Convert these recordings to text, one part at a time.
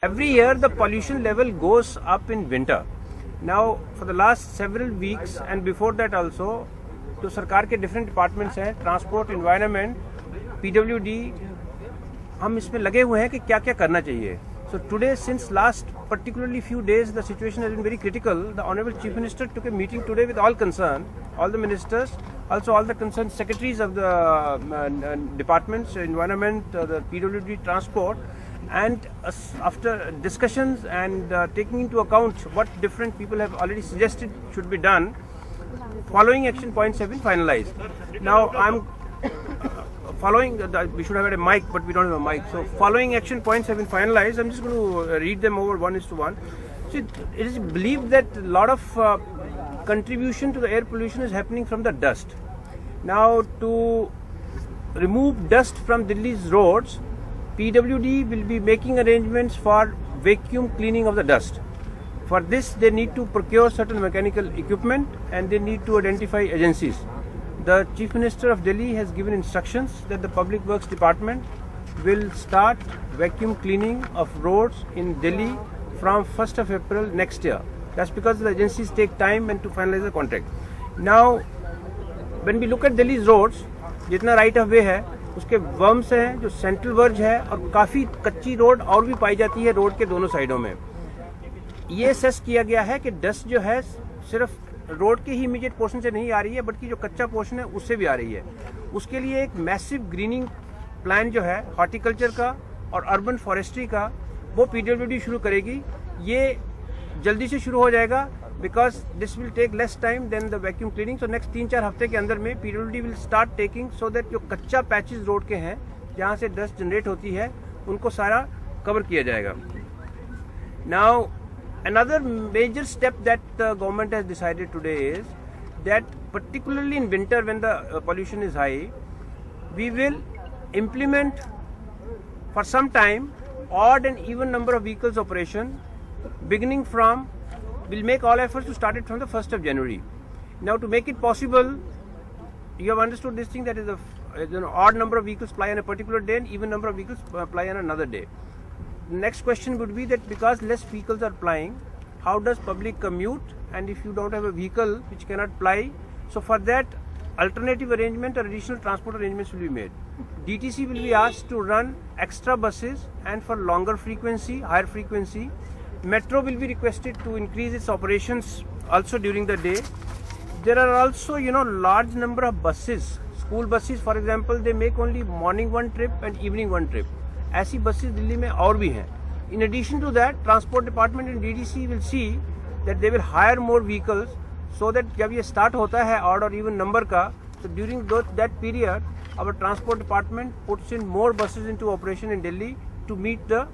Every year the pollution level goes up in winter. Now for the last several weeks and before that also, जो सरकार के different departments हैं, transport, environment, PWD, हम इसमें लगे हुए हैं कि क्या क्या करना चाहिए. So today, since last particularly few days, the situation has been very critical. The Honorable Chief Minister took a meeting today with all concerned, all the ministers, also all the concerned secretaries of the departments, environment, the PWD, transport, and after discussions and taking into account what different people have already suggested should be done, following action points have been finalized. Now I'm following, we should have had a mic, but we don't have a mic. So following action points have been finalized. I'm just going to read them over one is to one. So it is believed that a lot of contribution to the air pollution is happening from the dust. Now to remove dust from Delhi's roads, PWD will be making arrangements for vacuum cleaning of the dust. For this, they need to procure certain mechanical equipment and they need to identify agencies. The Chief Minister of Delhi has given instructions that the Public Works Department will start vacuum cleaning of roads in Delhi from 1st of April next year. That's because the agencies take time and to finalize the contract. Now, when we look at Delhi's roads, जितना right of way है, उसके worms हैं जो central verge है और काफ़ी कच्ची road और भी पाई जाती है रोड के दोनों साइडों में. ये असेस किया गया है कि डस्ट जो है सिर्फ रोड के ही इमीडिएट पोर्शन से नहीं आ रही है बल्कि जो कच्चा पोर्शन है उससे भी आ रही है. उसके लिए एक मैसिव ग्रीनिंग प्लान जो है हॉर्टिकल्चर का और अर्बन फॉरेस्ट्री का वो PWD शुरू करेगी. ये जल्दी से शुरू हो जाएगा because this will take less time than the vacuum cleaning. So next 3-4 हफ्ते के अंदर में PWD will start taking so that जो कच्चा पैचेस रोड के हैं जहाँ से डस्ट जनरेट होती है उनको सारा कवर किया जाएगा. Now another major step that the government has decided today is that particularly in winter when the pollution is high, we will implement for some time odd and even number of vehicles operation beginning from, we'll make all efforts to start it from the 1st of January. Now to make it possible, you have understood this thing that is an odd number of vehicles ply on a particular day and even number of vehicles ply on another day. Next question would be that because less vehicles are plying, how does public commute, and if you don't have a vehicle which cannot ply, so for that alternative arrangement or additional transport arrangements will be made. DTC will be asked to run extra buses and for longer frequency, higher frequency. Metro will be requested to increase its operations also during the day. There are also, large number of buses, school buses for example, they make only morning one trip and evening one trip. ऐसी buses Delhi में और भी हैं. In addition to that, Transport Department and DTC will see that they will hire more vehicles so that जब ये start होता है odd or even number का, so during that period, our Transport Department puts in more buses into operation in Delhi to meet the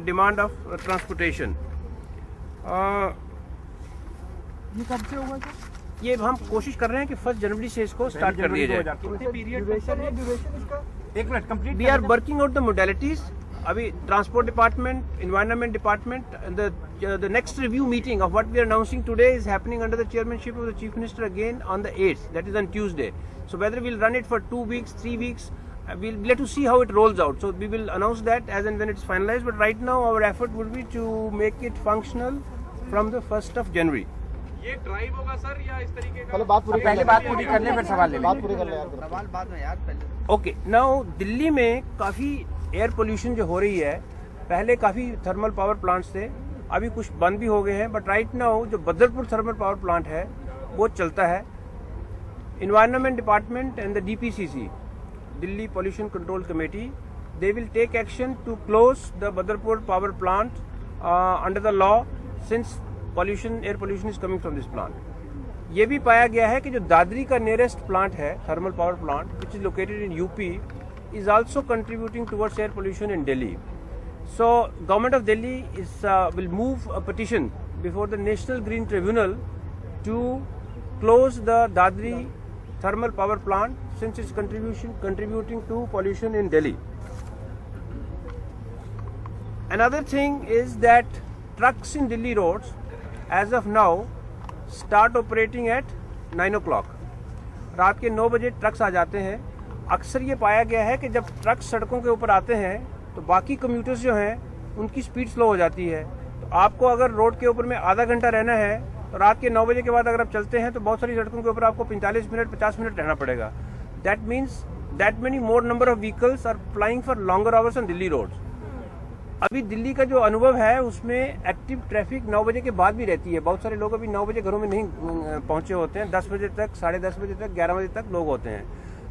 demand of transportation. ये कब से होगा sir? ये हम कोशिश कर रहे हैं कि 1 जनवरी से इसको स्टार्ट कर दिया जाए. एक minute complete. We are working out the modalities. अभी transport department, environment department, the next review meeting of what we are announcing today is happening under the chairmanship of the Chief Minister again on the 8th, that is on Tuesday. So whether we'll run it for 2 weeks, 3 weeks, we'll have to see how it rolls out. So we will announce that as and when it's finalized. But right now our effort would be to make it functional from the 1st of January. ये drive होगा sir या इस तरीके का? पहले बात पूरी कर ले फिर सवाल ले. बात पूरी कर ले यार. सवाल बाद में यार पहले. ओके, नाउ दिल्ली में काफ़ी एयर पोल्यूशन जो हो रही है, पहले काफ़ी थर्मल पावर प्लांट्स थे, अभी कुछ बंद भी हो गए हैं, बट राइट नाउ जो बदरपुर थर्मल पावर प्लांट है वो चलता है. Environment department and the DPCC, Delhi pollution control committee, they will take action to close the Badarpur power plant under the law since air pollution is coming from this plant. ये भी पाया गया है कि जो दादरी का नियरेस्ट प्लांट है, thermal power plant which is located in UP, is also contributing towards air pollution in Delhi. So government of Delhi will move a petition before the National Green Tribunal to close the Dadri thermal power plant since it's contributing to pollution in Delhi. Another thing is that trucks in Delhi roads as of now start operating at 9 o'clock. रात के 9 बजे trucks आ जाते हैं. अक्सर ये पाया गया है कि जब ट्रक सड़कों के ऊपर आते हैं तो बाकी कम्यूटर्स जो हैं उनकी स्पीड स्लो हो जाती है। तो आपको अगर रोड के ऊपर में आधा घंटा रहना है तो रात के 9 बजे के बाद अगर आप चलते हैं तो बहुत सारी सड़कों के ऊपर आपको 45 मिनट 50 मिनट रहना पड़ेगा। That means that many more number of vehicles are flying for longer hours on Delhi roads. अभी दिल्ली का जो अनुभव है उसमें एक्टिव ट्रैफिक 9 बजे के बाद भी रहती है। बहुत सारे लोग अभी 9 बजे घरों में नहीं पहुंचे होते हैं, 10 बजे तक, 10:30 बजे तक, 11 बजे तक लोग होते हैं।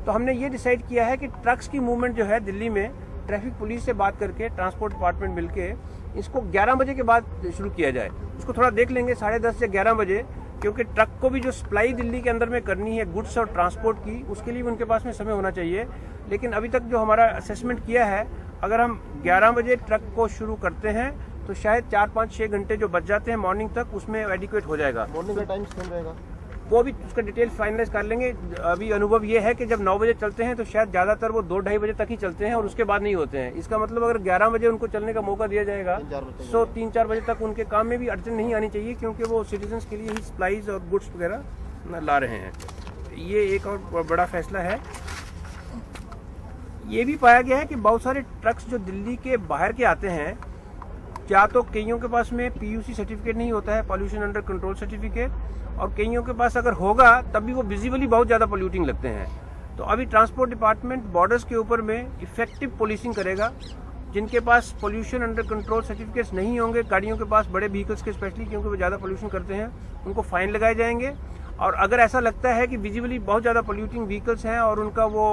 तो हमने ये डिसाइड किया है कि ट्रक्स की मूवमेंट जो है दिल्ली में ट्रैफिक पुलिस से बात करके ट्रांसपोर्ट डिपार्टमेंट मिलके इसको 11 बजे के बाद शुरू किया जाए। उसको थोड़ा देख लेंगे 10:30 से 11 बजे, क्योंकि ट्रक को भी जो सप्लाई दिल्ली के अंदर में करनी है गुड्स और ट्रांसपोर्ट की, उसके लिए भी उनके पास में समय होना चाहिए। लेकिन अभी तक जो हमारा असेसमेंट किया है, अगर हम 11 बजे ट्रक को शुरू करते हैं तो शायद 4, 5, 6 घंटे जो बच जाते हैं मॉर्निंग तक, उसमें एडिक्वेट हो जाएगा। मॉर्निंग का टाइम सेम रहेगा, वो भी उसका डिटेल फाइनलाइज कर लेंगे। अभी अनुभव ये है कि जब 9 बजे चलते हैं तो शायद ज़्यादातर वो 2-2:30 बजे तक ही चलते हैं और उसके बाद नहीं होते हैं। इसका मतलब अगर 11 बजे उनको चलने का मौका दिया जाएगा तो 3-4 बजे तक उनके काम में भी अड़चन नहीं आनी चाहिए, क्योंकि वो सिटीजन्स के लिए ही सप्लाईज और गुड्स वगैरह ला रहे हैं। ये एक और बड़ा फैसला है। ये भी पाया गया है कि बहुत सारे ट्रक्स जो दिल्ली के बाहर के आते हैं, क्या तो कईयों के पास में PUC सर्टिफिकेट नहीं होता है, पॉल्यूशन अंडर कंट्रोल सर्टिफिकेट, और कईयों के पास अगर होगा तब भी वो विजिबली बहुत ज़्यादा पोल्यूटिंग लगते हैं। तो अभी ट्रांसपोर्ट डिपार्टमेंट बॉर्डर्स के ऊपर में इफेक्टिव पुलिसिंग करेगा। जिनके पास पोल्यूशन अंडर कंट्रोल सर्टिफिकेट्स नहीं होंगे गाड़ियों के पास, बड़े व्हीकल्स के स्पेशली, क्योंकि वो ज़्यादा पोल्यूशन करते हैं, उनको फाइन लगाए जाएंगे। और अगर ऐसा लगता है कि विजिबली बहुत ज़्यादा पोल्यूटिंग व्हीकल्स हैं और उनका वो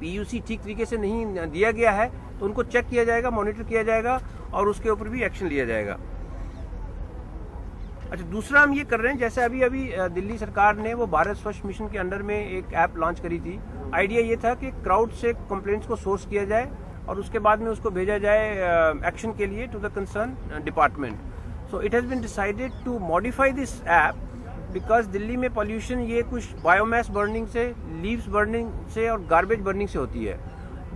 PUC ठीक तरीके से नहीं दिया गया है तो उनको चेक किया जाएगा, मॉनिटर किया जाएगा और उसके ऊपर भी एक्शन लिया जाएगा। अच्छा, दूसरा हम ये कर रहे हैं, जैसे अभी दिल्ली सरकार ने वो भारत स्वच्छ मिशन के अंडर में एक ऐप लॉन्च करी थी। आइडिया ये था कि क्राउड से कंप्लेंट्स को सोर्स किया जाए और उसके बाद में उसको भेजा जाए एक्शन के लिए to the concern department. So it has been decided to modify this app because Delhi में पॉल्यूशन ये कुछ बायोमास बर्निंग से, लीव्स बर्निंग से और गार्बेज बर्निंग से होती है।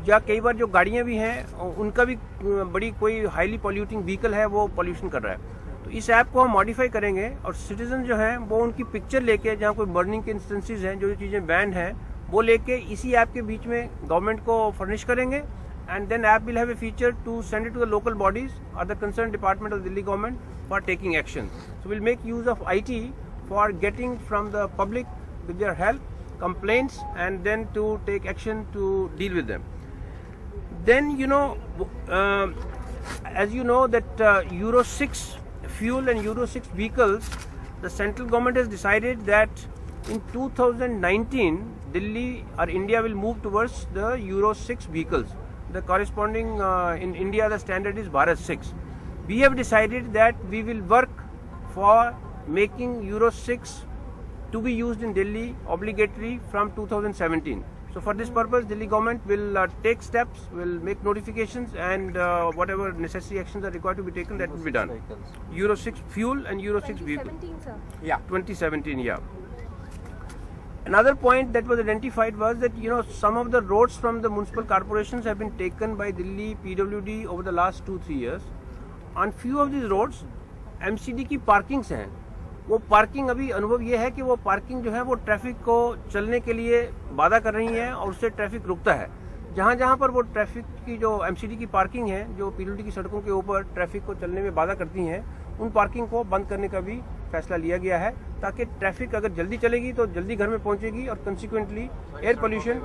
या कई बार जो गाड़ियाँ भी हैं उनका भी बड़ी कोई हाईली पॉल्यूटिंग व्हीकल है वो पॉल्यूशन कर रहा है। तो इस ऐप को हम मॉडिफाई करेंगे और सिटीजन जो हैं वो उनकी पिक्चर लेके, जहाँ कोई बर्निंग के इंस्टेंसेस हैं, जो चीज़ें बैंड हैं, वो लेके इसी ऐप के बीच में गवर्नमेंट को फर्निश करेंगे। And then app will have a feature to send it to the local bodies और the concern department of Delhi government for taking action. So will make use of IT for getting from the public with their help complaints and then to take action to deal with them. Then as you know that Euro 6 fuel and Euro 6 vehicles, the central government has decided that in 2019 Delhi or India will move towards the Euro 6 vehicles. The corresponding in India the standard is Bharat 6. We have decided that we will work for making Euro 6 to be used in Delhi obligatory from 2017. So for this purpose, Delhi government will take steps, will make notifications, and whatever necessary actions are required to be taken, that will be done. Euro 6 fuel and Euro 6 vehicle. 2017, sir. Yeah, 2017, yeah. Another point that was identified was that some of the roads from the municipal corporations have been taken by Delhi PWD over the last 2-3 years. On few of these roads, MCD की parkings हैं। वो parking अभी अनुभव ये है कि वो parking जो है वो ट्रैफिक को चलने के लिए बाधा कर रही है और उससे ट्रैफिक रुकता है। जहाँ जहाँ पर वो ट्रैफिक की जो MCD की पार्किंग है, जो PWD की सड़कों के ऊपर ट्रैफिक को चलने में बाधा करती हैं, उन पार्किंग को बंद करने का भी फैसला लिया गया है, ताकि ट्रैफिक अगर जल्दी चलेगी तो जल्दी घर में पहुँचेगी और कंसिक्वेंटली एयर पोल्यूशन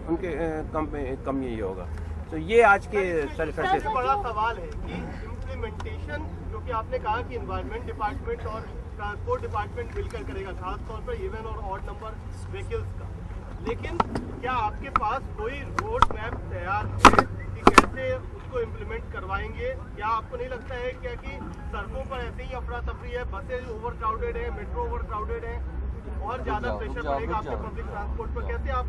उनके कम ये होगा। तो ये आज के सारे फैसले। बड़ा सवाल है कि इम्प्लीमेंटेशन, जो कि आपने कहा कि एनवायरमेंट डिपार्टमेंट और ट्रांसपोर्ट डिपार्टमेंट मिलकर करेगा, खासतौर पर इवन और ऑड नंबर व्हीकल्स का, लेकिन क्या आपके पास कोई रोड मैप तैयार है कि कैसे उसको इम्प्लीमेंट करवाएंगे? क्या आपको नहीं लगता है क्या कि सड़कों पर ऐसे ही अफरा तफरी है, बसेज ओवर क्राउडेड है, मेट्रो ओवर क्राउडेड है, और ज्यादा प्रेशर पड़ेगा आपके पब्लिक ट्रांसपोर्ट पर? कैसे आप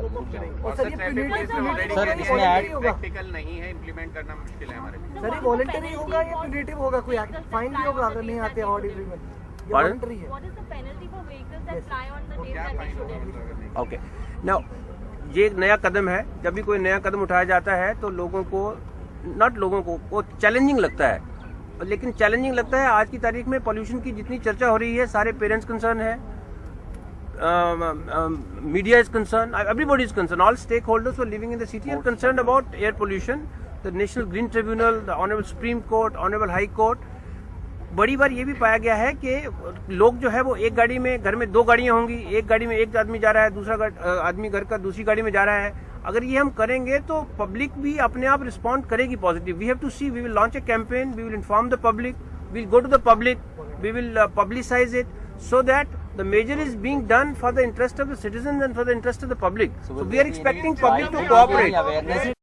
उसको करेंगे? सर ये प्रैक्टिकल नहीं है, इम्प्लीमेंट करना मुश्किल है हमारे लिए। सर ये वॉलंटरी होगा या प्यूनिटिव होगा? कोई फाइन भी होगा अगर नहीं आते ऑड एग्रीमेंट? ये वॉलंटरी है। What is the penalty for vehicles that fly on the day that they shouldn't? Okay, now ये एक नया कदम है। जब भी कोई नया कदम उठाया जाता है तो लोगों को वो चैलेंजिंग लगता है, लेकिन चैलेंजिंग लगता है आज की तारीख में पॉल्यूशन की जितनी चर्चा हो रही है, सारे पेरेंट्स कंसर्न है, media is concerned, everybody is concerned, all stakeholders who are living in the city are concerned about air pollution. The national green tribunal, the honourable supreme court, honourable high court, बड़ी बार ये भी पाया गया है कि लोग जो है वो एक गाड़ी में, घर में 2 गाड़ियां होंगी, एक गाड़ी में एक आदमी जा रहा है, दूसरा आदमी घर का दूसरी गाड़ी में जा रहा है। अगर ये हम करेंगे तो पब्लिक भी अपने आप रिस्पॉन्ड करेगी positive. We have to see, we will launch a campaign, we will inform the public, we will go to the public, we will publicise it so that the measure is being done for the interest of the citizens and for the interest of the public. So we are expecting public to cooperate.